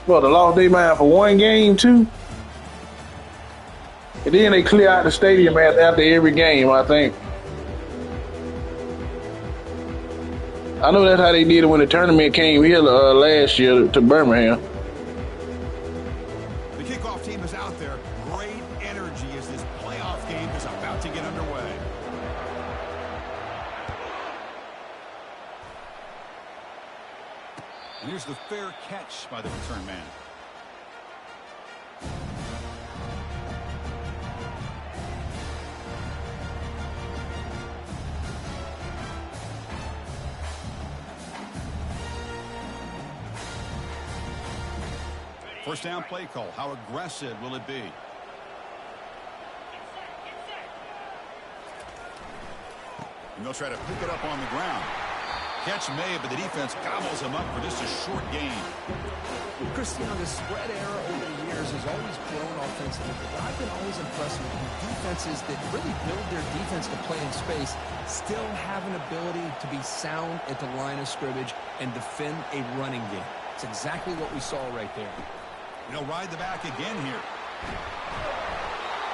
Well, they lost their mind for one game, too. And then they clear out the stadium after every game, I think. I know that's how they did it when the tournament came here last year to Birmingham. The kickoff team is out there. Great energy as this playoff game is about to get underway. And here's the fair catch by the return man. First down play call. How aggressive will it be? And they'll try to pick it up on the ground. Catch made, but the defense gobbles him up for just a short gain. Christian, the spread era over the years has always grown offensively, but I've been always impressed with defenses that really build their defense to play in space, still have an ability to be sound at the line of scrimmage and defend a running game. It's exactly what we saw right there. And he'll ride the back again here.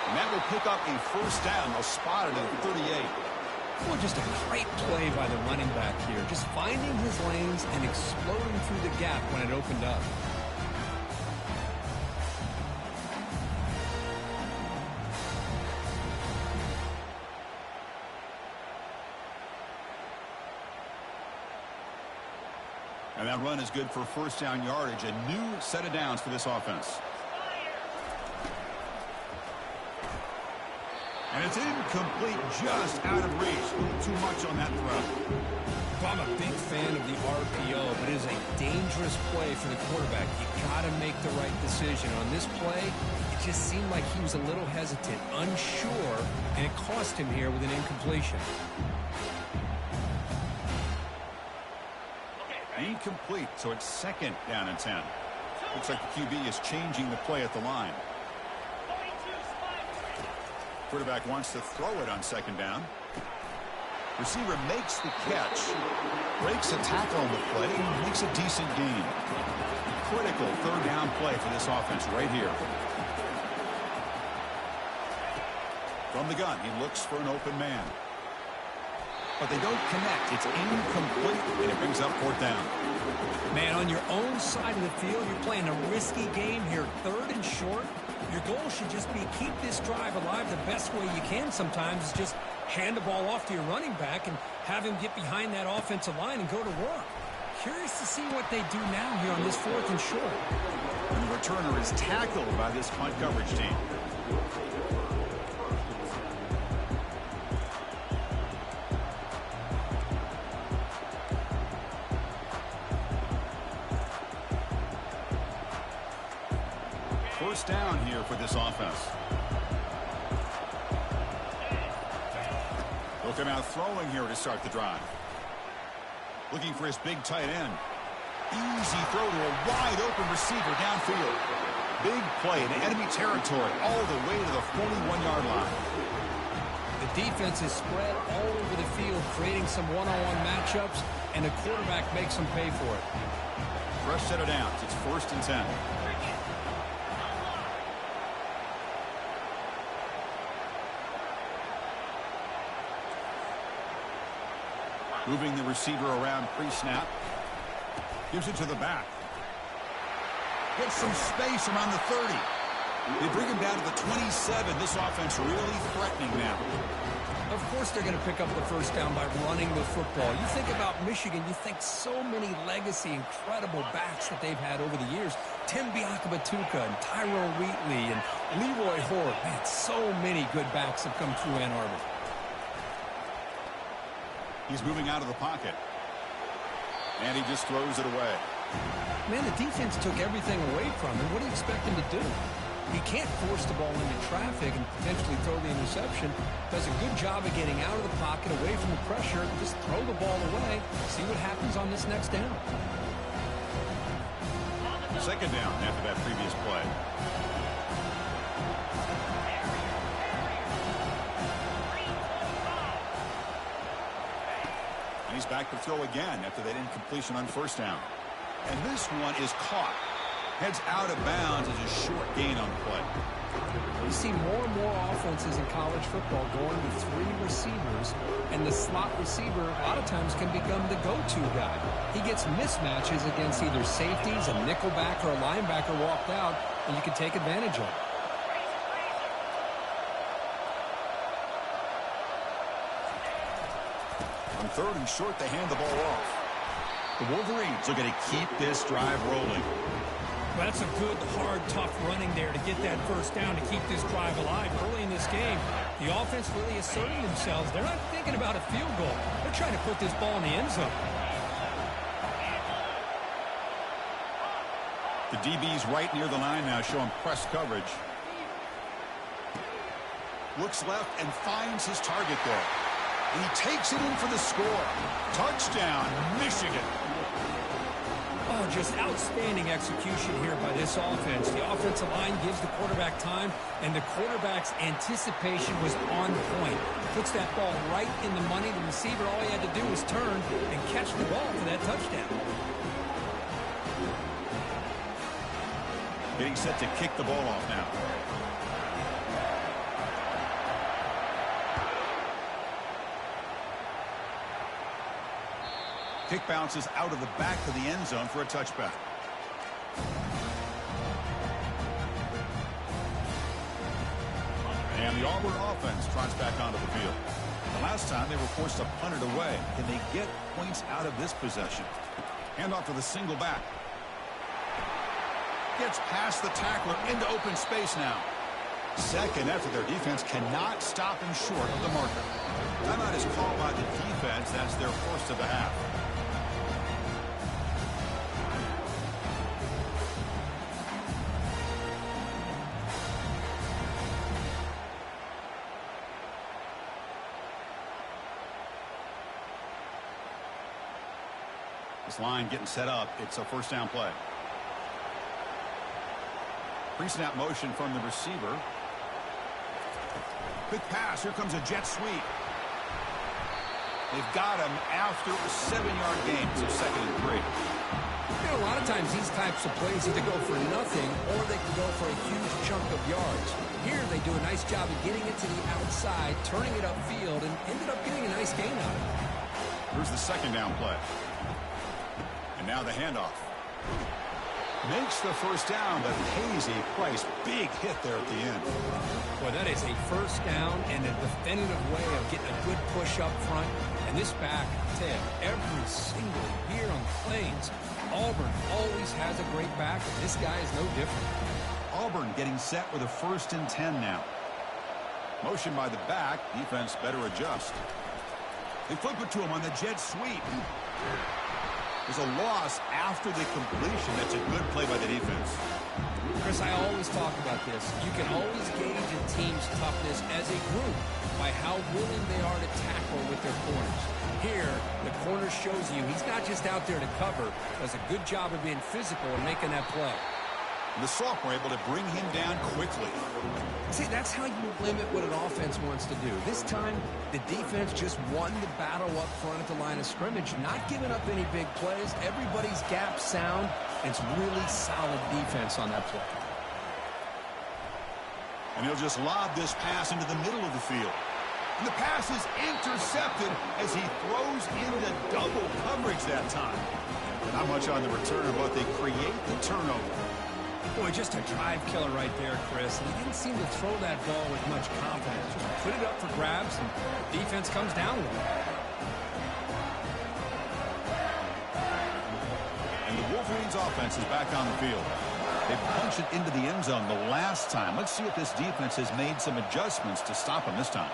And that will pick up a first down. They'll spot it at 38. Well, just a great play by the running back here. Just finding his lanes and exploding through the gap when it opened up. And that run is good for first down yardage. A new set of downs for this offense. And it's incomplete, just out of reach. A little too much on that throw. I'm a big fan of the RPO, but it is a dangerous play for the quarterback. You got to make the right decision. On this play, it just seemed like he was a little hesitant, unsure, and it cost him here with an incompletion. Incomplete, so it's second down and 10. Looks like the QB is changing the play at the line. Quarterback wants to throw it on second down. Receiver makes the catch, breaks a tackle on the play, and makes a decent gain. Critical third down play for this offense right here. From the gun, he looks for an open man. But they don't connect. It's incomplete, and it brings up fourth down. Man, on your own side of the field, you're playing a risky game here, third and short. Your goal should just be keep this drive alive the best way you can sometimes is just hand the ball off to your running back and have him get behind that offensive line and go to work. Curious to see what they do now here on this fourth and short. And the returner is tackled by this punt coverage team. First down here for this offense. They'll come out throwing here to start the drive. Looking for his big tight end. Easy throw to a wide open receiver downfield. Big play in enemy territory all the way to the 41-yard line. The defense is spread all over the field, creating some one-on-one matchups, and the quarterback makes them pay for it. Fresh set of downs. It's first and 10. Moving the receiver around pre-snap. Gives it to the back. Gets some space around the 30. They bring him down to the 27. This offense really threatening now. Of course they're going to pick up the first down by running the football. You think about Michigan, you think so many legacy, incredible backs that they've had over the years. Tim Biakabatuka and Tyrone Wheatley and Leroy Horde. Man, so many good backs have come through Ann Arbor. He's moving out of the pocket. And he just throws it away. Man, the defense took everything away from him. What do you expect him to do? He can't force the ball into traffic and potentially throw the interception. Does a good job of getting out of the pocket, away from the pressure. Just throw the ball away. See what happens on this next down. Second down after that previous play. He's back to throw again after that incompletion on first down. And this one is caught. Heads out of bounds as a short gain on the play. You see more and more offenses in college football going with 3 receivers, and the slot receiver a lot of times can become the go-to guy. He gets mismatches against either safeties, a nickelback, or a linebacker walked out, and you can take advantage of it. On 3rd and short, they hand the ball off. The Wolverines are going to keep this drive rolling. Well, that's a good, hard, tough running there to get that first down to keep this drive alive early in this game. The offense really asserting themselves. They're not thinking about a field goal. They're trying to put this ball in the end zone. The DB's right near the line now, showing press coverage. Looks left and finds his target there. And he takes it in for the score. Touchdown, Michigan. Oh, just outstanding execution here by this offense. The offensive line gives the quarterback time, and the quarterback's anticipation was on point. Puts that ball right in the money. The receiver, all he had to do was turn and catch the ball for that touchdown. Getting set to kick the ball off now. Kick bounces out of the back of the end zone for a touchback. And the Auburn offense trots back onto the field. The last time they were forced to punt it away. Can they get points out of this possession? Handoff to the single back. Gets past the tackler into open space now. Second after their defense cannot stop him short of the marker. Timeout is called by the defense. That's their first of the half. This line getting set up. It's a first down play. Pre-snap motion from the receiver. Quick pass. Here comes a jet sweep. They've got him after a 7-yard gain. So 2nd and 3. You know, a lot of times these types of plays either go for nothing or they can go for a huge chunk of yards. Here they do a nice job of getting it to the outside, turning it upfield, and ended up getting a nice gain out of it. Here's the 2nd down play. And now the handoff. Makes the first down, but pays a price. Big hit there at the end. Boy, that is a first down and a definitive way of getting a good push up front. And this back, Ted, every single year on the Plains, Auburn always has a great back, and this guy is no different. Auburn getting set with a 1st and 10 now. Motion by the back. Defense better adjust. They flip it to him on the jet sweep. There's a loss after the completion. That's a good play by the defense. Chris, I always talk about this. You can always gauge a team's toughness as a group by how willing they are to tackle with their corners. Here, the corner shows you he's not just out there to cover, does a good job of being physical and making that play. The sophomore able to bring him down quickly. See, that's how you limit what an offense wants to do. This time, the defense just won the battle up front at the line of scrimmage, not giving up any big plays. Everybody's gap sound, and it's really solid defense on that play. And he'll just lob this pass into the middle of the field. And the pass is intercepted as he throws into double coverage that time. Not much on the return, but they create the turnover. Boy, just a drive killer right there, Chris. And he didn't seem to throw that ball with much confidence. Just put it up for grabs, and defense comes down with it. And the Wolverines offense is back on the field. They punched it into the end zone the last time. Let's see if this defense has made some adjustments to stop him this time.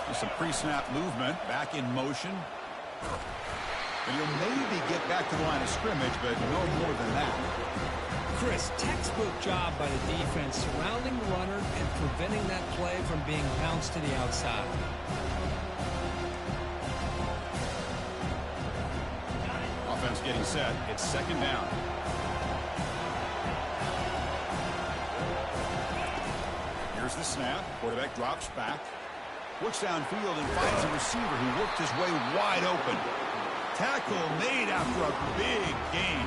There's some pre-snap movement, back in motion. And he'll maybe get back to the line of scrimmage, but no more than that. Chris, textbook job by the defense surrounding the runner and preventing that play from being bounced to the outside. Offense getting set. It's 2nd down. Here's the snap. Quarterback drops back. Looks downfield and finds a receiver who worked his way wide open. Tackle made after a big gain.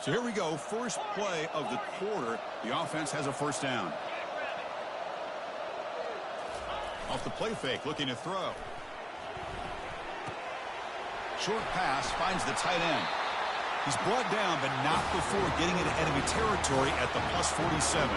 So here we go, first play of the quarter. The offense has a first down. Off the play fake, looking to throw. Short pass finds the tight end. He's brought down, but not before getting it ahead of a territory at the plus 47.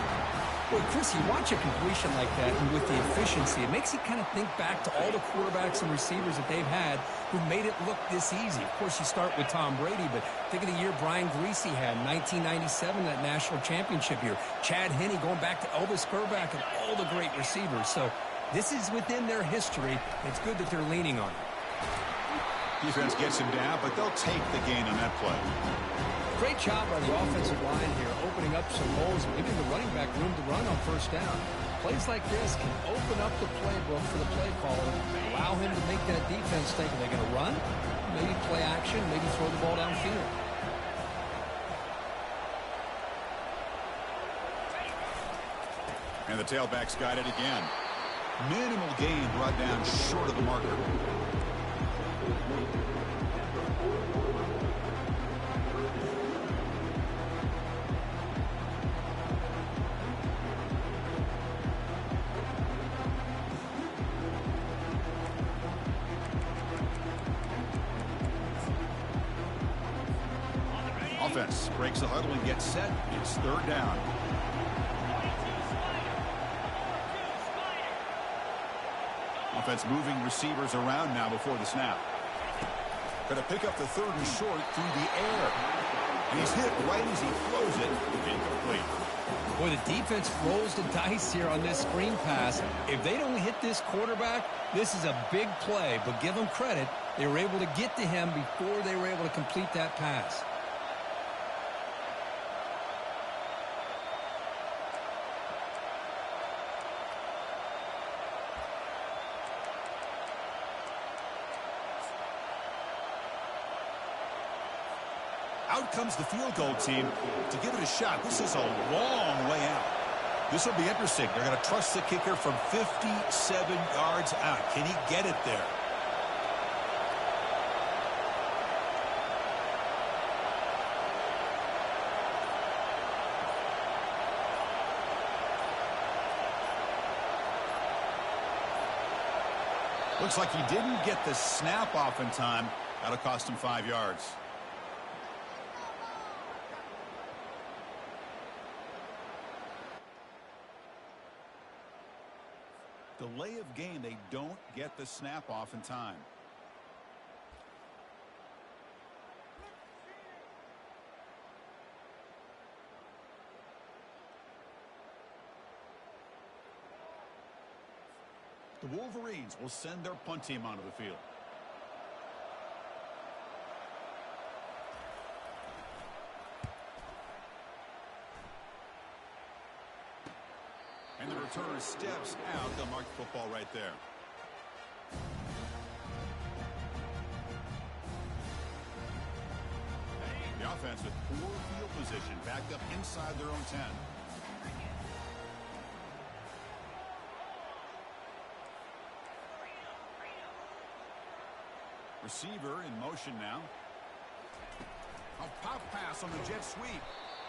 Well, Chris, you watch a completion like that, and with the efficiency, it makes you kind of think back to all the quarterbacks and receivers that they've had who made it look this easy. Of course, you start with Tom Brady, but think of the year Brian Greasy had in 1997, that national championship year. Chad Henne going back to Elvis Grbac and all the great receivers. So this is within their history. It's good that they're leaning on it. Defense gets him down, but they'll take the gain on that play. Great job by the offensive line here, opening up some holes and giving the running back room to run on first down. Plays like this can open up the playbook for the play caller, allow him to make that defense think, are they going to run? Maybe play action, maybe throw the ball downfield. And the tailback's got it again. Minimal gain brought down short of the marker. Offense breaks the huddle and gets set. It's third down. Offense moving receivers around now before the snap. Going to pick up the third and short through the air. And he's hit right as he throws it. Incomplete. Boy, the defense rolls the dice here on this screen pass. If they don't hit this quarterback, this is a big play. But give them credit, they were able to get to him before they were able to complete that pass. Out comes the field goal team to give it a shot. This is a long way out. This will be interesting. They're going to trust the kicker from 57 yards out. Can he get it there? Looks like he didn't get the snap off in time. That'll cost him 5 yards. Delay of game, they don't get the snap off in time. The Wolverines will send their punt team onto the field. And the returner steps out. They'll mark the football right there. The offense with poor field position, backed up inside their own 10. Receiver in motion now. A pop pass on the jet sweep.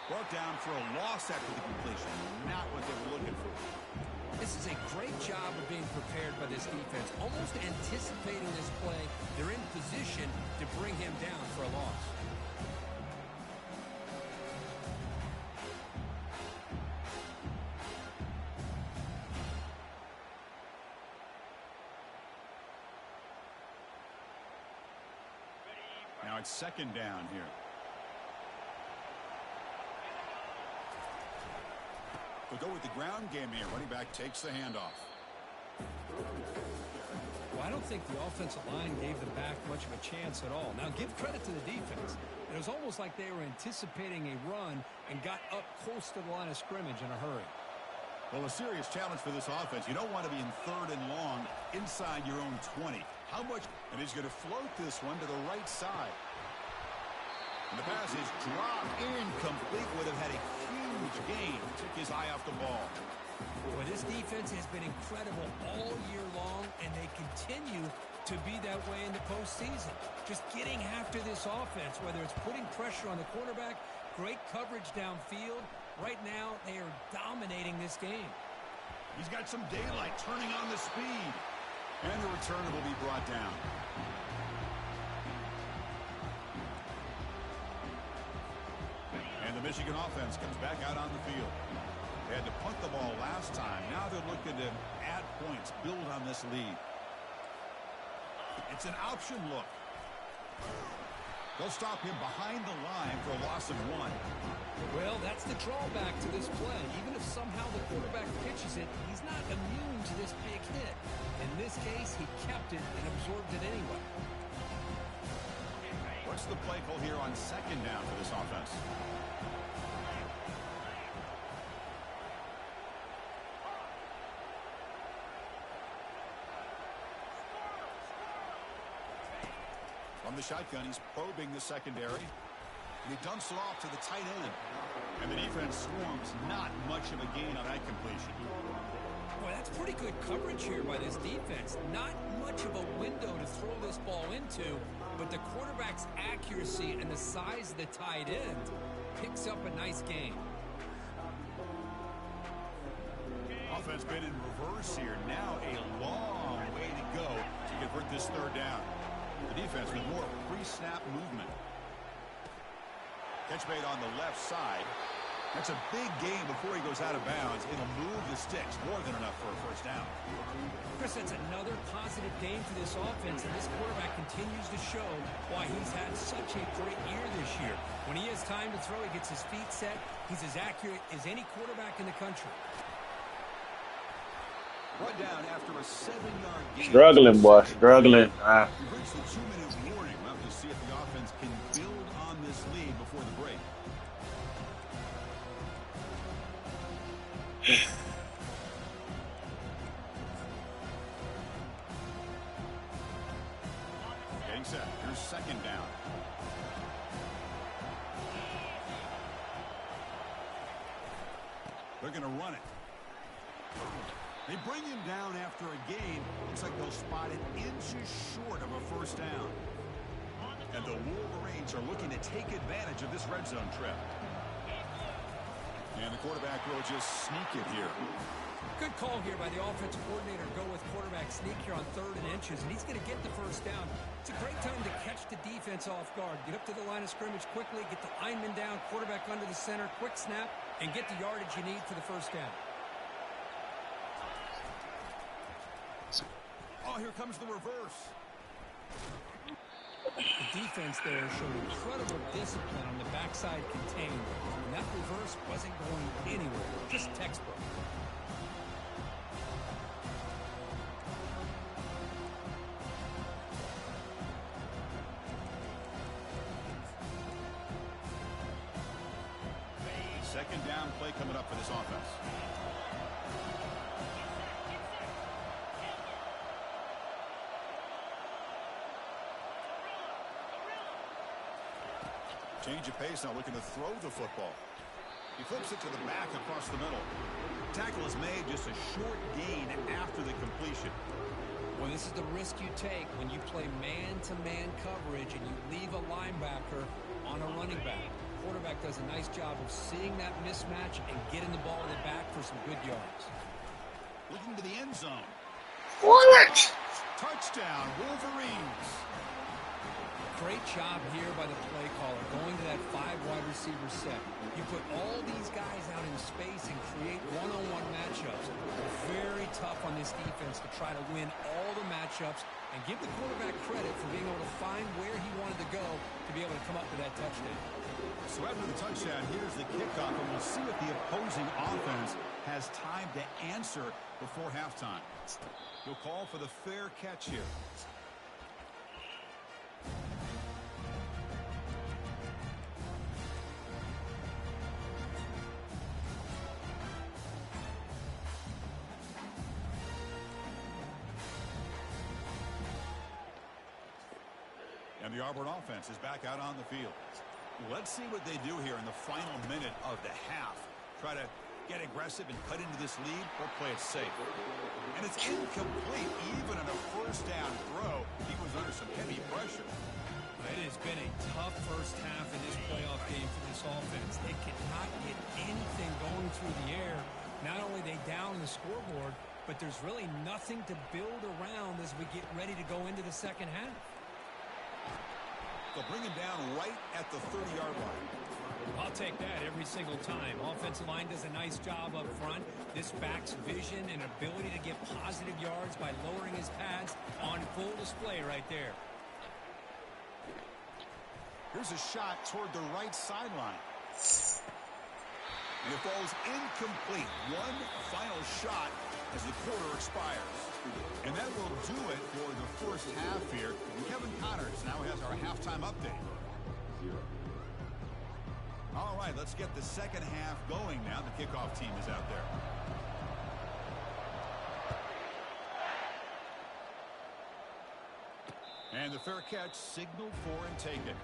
Brought down for a loss after the completion. Not what they were looking for. This is a great job of being prepared by this defense. Almost anticipating this play. They're in position to bring him down for a loss. Now it's second down here. We'll go with the ground game here. Running back takes the handoff. Well, I don't think the offensive line gave the back much of a chance at all. Now, give credit to the defense. It was almost like they were anticipating a run and got up close to the line of scrimmage in a hurry. Well, a serious challenge for this offense. You don't want to be in third and long inside your own 20. How much? And he's going to float this one to the right side. And the pass is dropped incomplete. Would have had a huge gain. Took his eye off the ball. Well, this defense has been incredible all year long, and they continue to be that way in the postseason. Just getting after this offense, whether it's putting pressure on the quarterback, Great coverage downfield. Right now, they are dominating this game. He's got some daylight turning on the speed. And the return will be brought down. And the Michigan offense comes back out on the field. They had to punt the ball last time. Now they're looking to add points, build on this lead. It's an option look. They'll stop him behind the line for a loss of 1. Well, that's the drawback to this play. Even if somehow the quarterback pitches it, he's not immune to this big hit. In this case, he kept it and absorbed it anyway. What's the play call here on second down for this offense? From the shotgun, he's probing the secondary. And he dumps it off to the tight end. And the defense swarms. Not much of a gain on that completion. Boy, that's pretty good coverage here by this defense. Not much of a window to throw this ball into, but the quarterback's accuracy and the size of the tight end picks up a nice gain. Offense been in reverse here. Now a long way to go to convert this third down. The defense with more pre-snap movement. Catch made on the left side. That's a big gain before he goes out of bounds. It'll move the sticks more than enough for a first down. Chris, that's another positive game for this offense, and this quarterback continues to show why he's had such a great year this year. When he has time to throw, he gets his feet set. He's as accurate as any quarterback in the country. Brought down after a 7-yard gain. Struggling, boy. Struggling. We've reached the 2-minute warning. We'll have to see if the offense can build on this lead before the break. Getting set. Here's second down. They're going to run it. They bring him down after a gain. Looks like they'll spot it inches short of a first down. And the Wolverines are looking to take advantage of this red zone trip. And the quarterback will just sneak it here. Good call here by the offensive coordinator. Go with quarterback sneak here on 3rd and inches, and he's going to get the first down. It's a great time to catch the defense off guard. Get up to the line of scrimmage quickly, get the lineman down, quarterback under the center, quick snap, and get the yardage you need for the first down. Oh, here comes the reverse. The defense there showed incredible discipline on the backside contained. And that reverse wasn't going anywhere. Just textbook. Second down play coming up for this offense. Change of pace now, looking to throw the football. He flips it to the back across the middle. Tackle is made, just a short gain after the completion. Well, this is the risk you take when you play man-to-man coverage and you leave a linebacker on a running back. Quarterback does a nice job of seeing that mismatch and getting the ball in the back for some good yards. Looking to the end zone. What? Touchdown, Wolverines. Great job here by the play caller, going to that 5 wide receiver set. You put all these guys out in space and create one-on-one matchups. Very tough on this defense to try to win all the matchups and give the quarterback credit for being able to find where he wanted to go to be able to come up with that touchdown. So after the touchdown, here's the kickoff, and we'll see if the opposing offense has time to answer before halftime. He'll call for the fair catch here. And the Auburn offense is back out on the field. Let's see what they do here in the final minute of the half. Try to get aggressive and cut into this lead, or play it safe. And it's incomplete. Even on a first down throw, he was under some heavy pressure. It has been a tough first half in this playoff game for this offense. They cannot get anything going through the air. Not only are they down the scoreboard, but there's really nothing to build around as we get ready to go into the second half. They'll bring him down right at the 30-yard line. I'll take that every single time. Offensive line does a nice job up front. This back's vision and ability to get positive yards by lowering his pads on full display right there. Here's a shot toward the right sideline. And it falls incomplete. One final shot as the quarter expires. And that will do it for the first half here. And Kevin Connors now has our halftime update. All right, let's get the second half going now. The kickoff team is out there. And the fair catch signaled for and taken.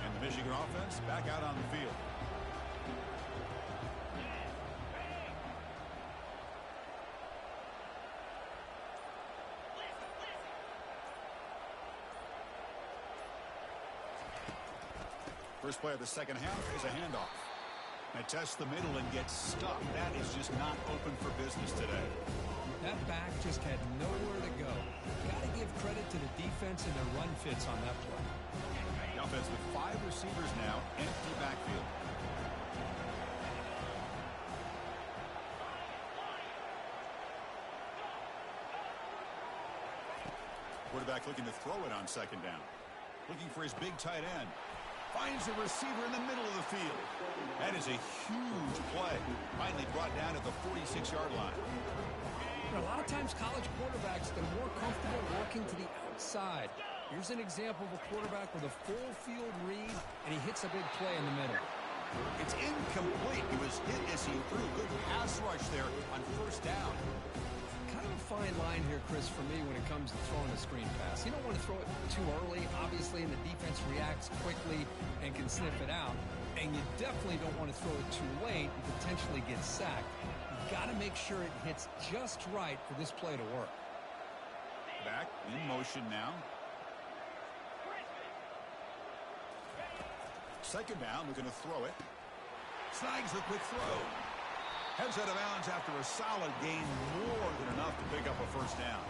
And the Michigan offense back out on the field. First play of the second half is a handoff. They test the middle and get stuck. That is just not open for business today. That back just had nowhere to go. Got to give credit to the defense and their run fits on that play. The offense with 5 receivers now, empty backfield. Quarterback looking to throw it on second down. Looking for his big tight end. Finds a receiver in the middle of the field. That is a huge play. Finally brought down at the 46-yard line. You know, a lot of times college quarterbacks, they're more comfortable working to the outside. Here's an example of a quarterback with a full field read, and he hits a big play in the middle. It's incomplete. He was hit as he threw. Good pass rush there on first down. Kind of a fine line here, Chris, for me when it comes to throwing a screen pass. You don't want to throw it too early, obviously, and the defense reacts quickly and can sniff it out. And you definitely don't want to throw it too late and potentially get sacked. You've got to make sure it hits just right for this play to work. Back in motion now. Second down, looking to throw it. Snags the quick throw. Heads out of bounds after a solid gain, more than enough to pick up a first down.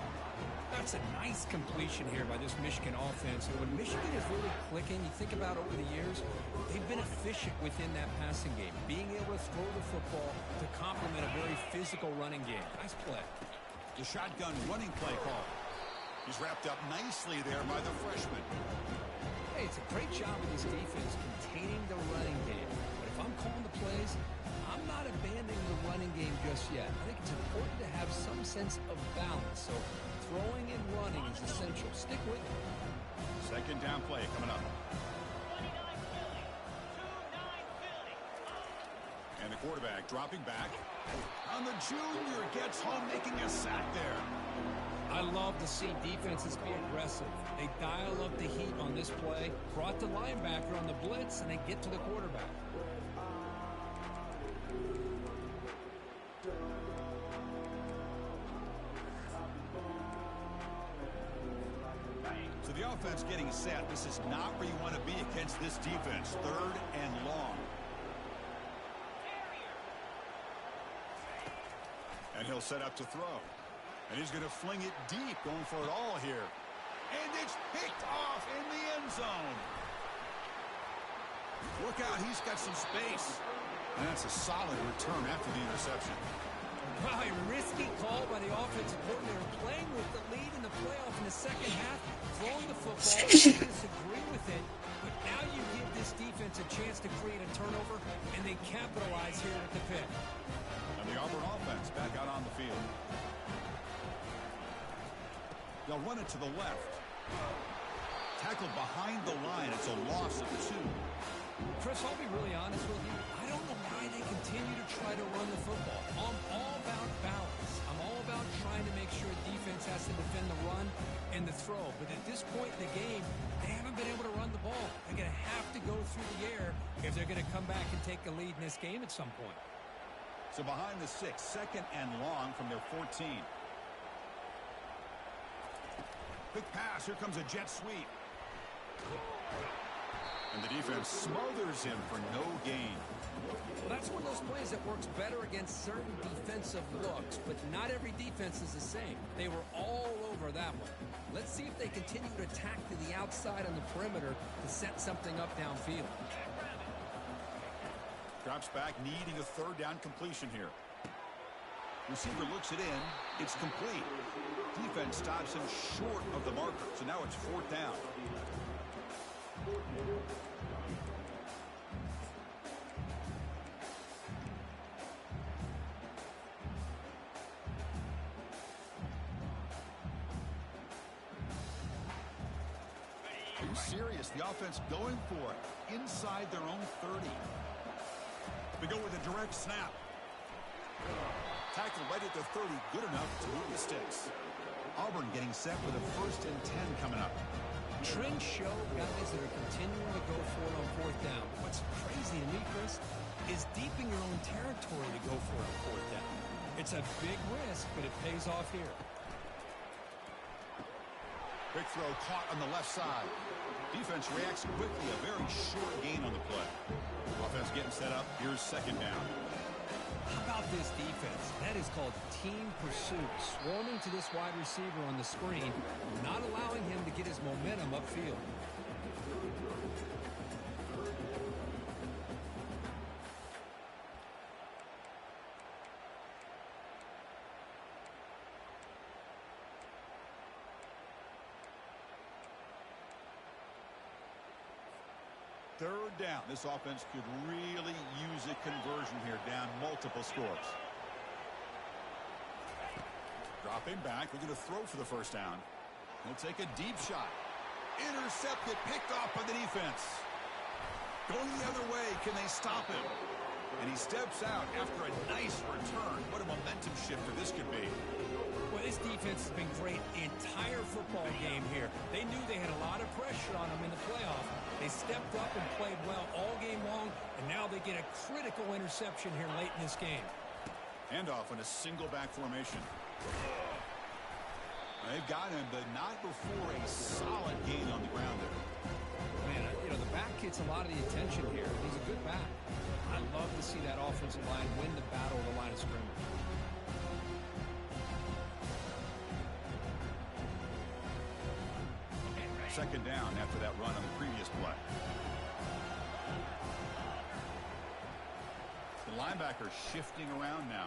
That's a nice completion here by this Michigan offense. And when Michigan is really clicking, you think about over the years, they've been efficient within that passing game, being able to throw the football to complement a very physical running game. Nice play. The shotgun running play call. He's wrapped up nicely there by the freshman. Hey, it's a great job of this defense containing the running game. But if I'm calling the plays, I'm not abandoning the running game just yet. I think it's important to have some sense of balance. So throwing and running is essential. Stick with it. Second down play coming up. And the quarterback dropping back. On the junior, gets home, making a sack there. I love to see defenses be aggressive. They dial up the heat on this play, brought the linebacker on the blitz, and they get to the quarterback. So the offense getting set. This is not where you want to be against this defense. Third and long. And he'll set up to throw. And he's going to fling it deep, going for it all here. And it's picked off in the end zone. Look out, he's got some space. And that's a solid return after the interception. Right, risky call by the offensive coordinator, playing with the lead in the playoff in the second half, throwing the football. I disagree with it, but now you give this defense a chance to create a turnover, and they capitalize here at the pick. And the Auburn offense back out on the field. They'll run it to the left. Tackled behind the line. It's a loss of 2. Chris, I'll be really honest with you. I don't know why they continue to try to run the football. I'm all about balance. I'm all about trying to make sure defense has to defend the run and the throw. But at this point in the game, they haven't been able to run the ball. They're going to have to go through the air if they're going to come back and take the lead in this game at some point. So behind the 6, 2nd and long from their 14. Quick pass. Here comes a jet sweep. And the defense smothers him for no gain. Well, that's one of those plays that works better against certain defensive looks, but not every defense is the same. They were all over that one. Let's see if they continue to attack to the outside on the perimeter to set something up downfield. Drops back, needing a 3rd down completion here. Receiver looks it in. It's complete. Defense stops him short of the marker, so now it's 4th down. Are you serious? The offense going for it inside their own 30. We go with a direct snap. Tackle right at the 30, good enough to move the sticks. Auburn getting set with a 1st and 10 coming up. Trends show guys that are continuing to go for it on 4th down. What's crazy to me, Chris, is deep in your own territory to go for it on 4th down. It's a big risk, but it pays off here. Quick throw caught on the left side. Defense reacts quickly, a very short gain on the play. Offense getting set up. Here's 2nd down. How about this defense? That is called team pursuit. Swarming to this wide receiver on the screen, not allowing him to get his momentum upfield. Third down. This offense could really use a conversion here, down multiple scores. Dropping back, looking to throw for the 1st down. He'll take a deep shot. Intercepted, picked off by the defense. Going the other way, can they stop him? And he steps out after a nice return. What a momentum shifter this could be. Well, this defense has been great the entire football game here. They knew they had a lot of pressure on them in the playoff. They stepped up and played well all game long, and now they get a critical interception here late in this game. Handoff in a single back formation. They've got him, but not before a solid gain on the ground there. Man, you know, the back gets a lot of the attention here. He's a good back. I love to see that offensive line win the battle of the line of scrimmage. Second down after that run on the previous play. The linebacker shifting around now.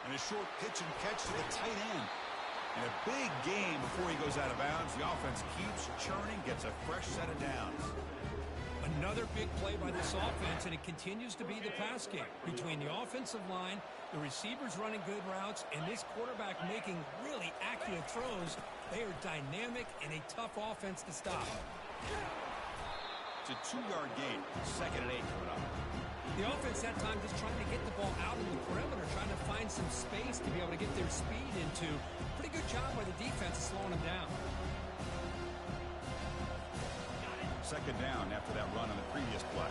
And a short pitch and catch to the tight end. And a big game before he goes out of bounds. The offense keeps churning, gets a fresh set of downs. Another big play by this offense, and it continues to be the pass game. Between the offensive line, the receivers running good routes, and this quarterback making really accurate throws, they are dynamic and a tough offense to stop. It's a 2-yard gain. 2nd and 8 coming up. The offense that time just trying to get the ball out in the perimeter, trying to find some space to be able to get their speed into. Pretty good job by the defense of slowing them down. Second down after that run on the previous play.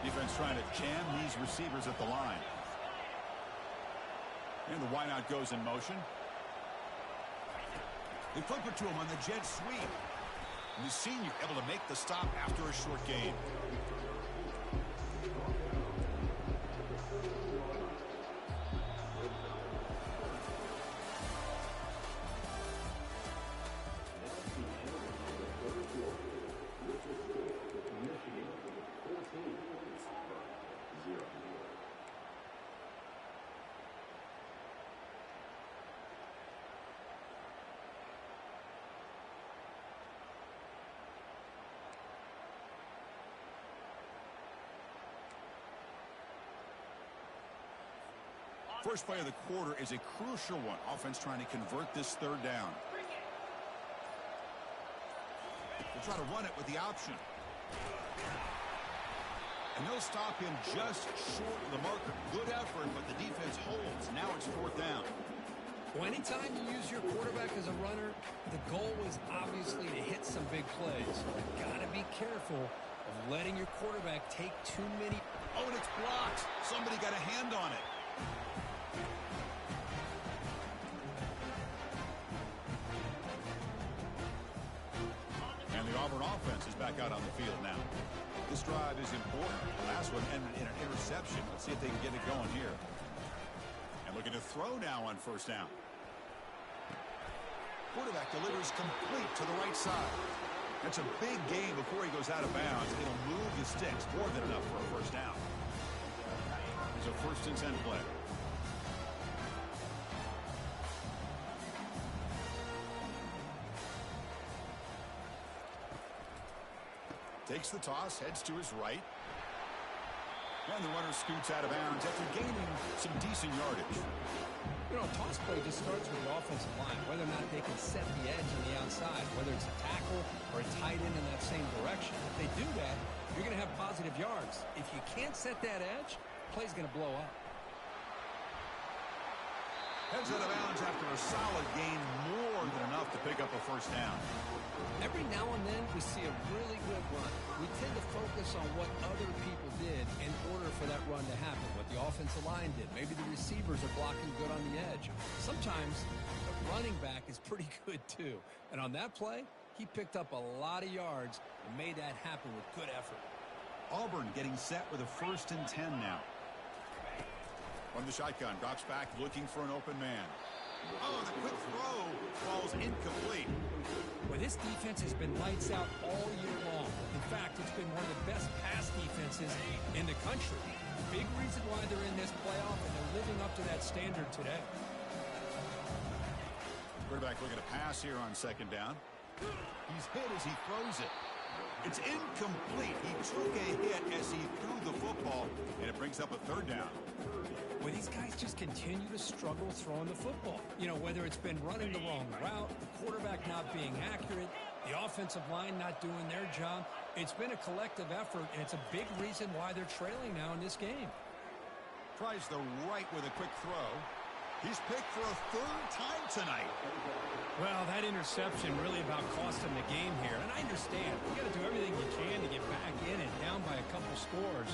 Defense trying to jam these receivers at the line. And the wideout goes in motion. They flip it to him on the jet sweep. And the senior able to make the stop after a short gain. First play of the quarter is a crucial one. Offense trying to convert this 3rd down. They'll try to run it with the option. And they'll stop him just short of the marker. Good effort, but the defense holds. Now it's 4th down. Well, anytime you use your quarterback as a runner, the goal is obviously to hit some big plays. You've got to be careful of letting your quarterback take too many. Oh, and it's blocked. Somebody got a hand on it. And the Auburn offense is back out on the field now. This drive is important. The last one ended in an interception. Let's see if they can get it going here. And looking to throw now on first down. Quarterback delivers complete to the right side. That's a big gain before he goes out of bounds. It'll move the sticks more than enough for a first down. It's a 1st and 10 play. Takes the toss, heads to his right. And the runner scoots out of bounds after gaining some decent yardage. You know, a toss play just starts with the offensive line, whether or not they can set the edge on the outside, whether it's a tackle or a tight end in that same direction. If they do that, you're going to have positive yards. If you can't set that edge, play's going to blow up. Heads out of bounds after a solid gain, more than enough to pick up a first down. Every now and then we see a really good run. We tend to focus on what other people did in order for that run to happen, what the offensive line did. Maybe the receivers are blocking good on the edge. Sometimes the running back is pretty good too. And on that play, he picked up a lot of yards and made that happen with good effort. Auburn getting set with a 1st and 10 now. From the shotgun, drops back looking for an open man. Oh, the quick throw falls incomplete. Well, this defense has been lights out all year long. In fact, it's been one of the best pass defenses in the country. Big reason why they're in this playoff, and they're living up to that standard today. Quarterback looking to pass here on 2nd down. He's hit as he throws it. It's incomplete. He took a hit as he threw the football, and it brings up a 3rd down. Well, these guys just continue to struggle throwing the football. You know, whether it's been running the wrong route, the quarterback not being accurate, the offensive line not doing their job. It's been a collective effort, and it's a big reason why they're trailing now in this game. Tries the right with a quick throw. He's picked for a 3rd time tonight. Well, that interception really about cost him the game here. And I understand. You got to do everything you can to get back in and down by a couple scores.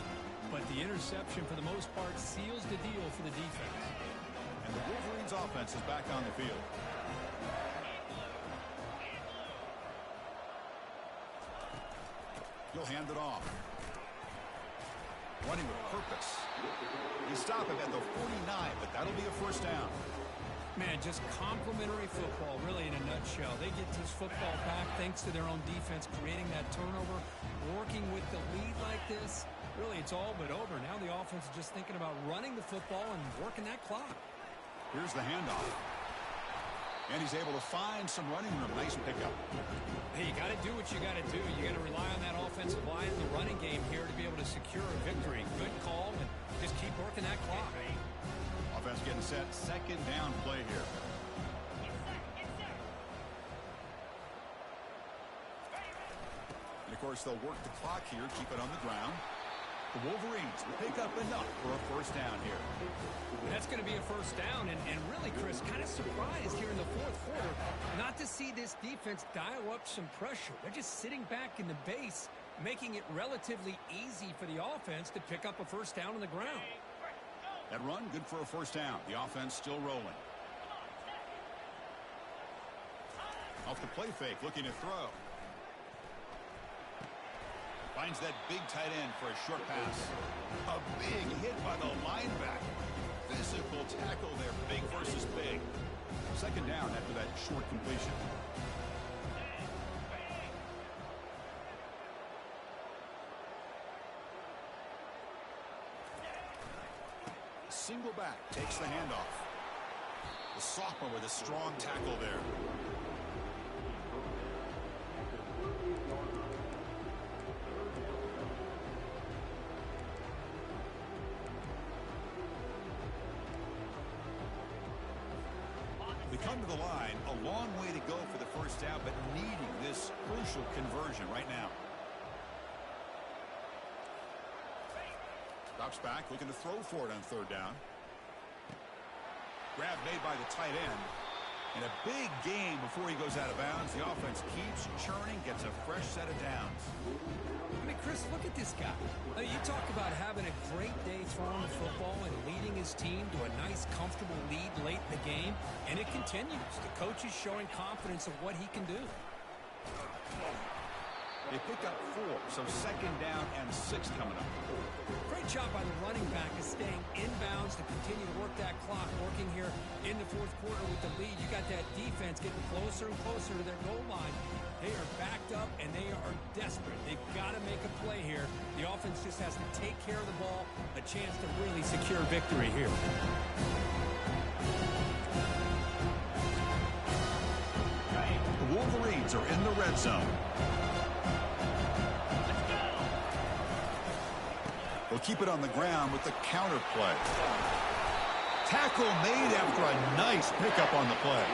But the interception, for the most part, seals the deal for the defense. And the Wolverines' offense is back on the field. He'll hand it off. Running with purpose. He stopped him at the 49, but that'll be a 1st down. Man, just complimentary football, really, in a nutshell. They get this football back thanks to their own defense, creating that turnover, working with the lead like this. Really, it's all but over. Now the offense is just thinking about running the football and working that clock. Here's the handoff. And he's able to find some running room. Nice pickup. Hey, you got to do what you got to do. You got to rely on that offensive line in the running game here to be able to secure a victory. Good call, and just keep working that clock. Offense getting set. 2nd down play here. And, of course, they'll work the clock here, keep it on the ground. The Wolverines pick up enough for a 1st down here. That's going to be a 1st down, and really, Chris, kind of surprised here in the 4th quarter not to see this defense dial up some pressure. They're just sitting back in the base, making it relatively easy for the offense to pick up a 1st down on the ground. That run, good for a 1st down. The offense still rolling. Off the play fake, looking to throw. Finds that big tight end for a short pass. A big hit by the linebacker. Physical tackle there, big versus big. 2nd down after that short completion. Single back, takes the handoff. The sophomore with a strong tackle there. They come to the line, a long way to go for the 1st down, but needing this crucial conversion right now. Drops back, looking to throw for it on 3rd down. Grab made by the tight end. And a big game before he goes out of bounds. The offense keeps churning, gets a fresh set of downs. I mean, Chris, look at this guy. You talk about having a great day throwing the football and leading his team to a nice, comfortable lead late in the game, and it continues. The coach is showing confidence of what he can do. They pick up 4, so 2nd down and 6 coming up. Great job by the running back is staying inbounds to continue to work that clock, working here in the 4th quarter with the lead. You got that defense getting closer and closer to their goal line. They are backed up, and they are desperate. They've got to make a play here. The offense just has to take care of the ball, a chance to really secure victory here. The Wolverines are in the red zone. They'll keep it on the ground with the counter play. Tackle made after a nice pickup on the play.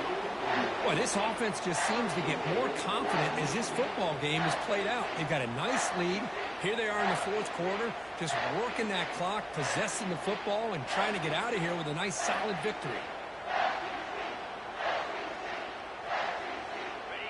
Well, this offense just seems to get more confident as this football game is played out. They've got a nice lead. Here they are in the 4th quarter, just working that clock, possessing the football, and trying to get out of here with a nice, solid victory.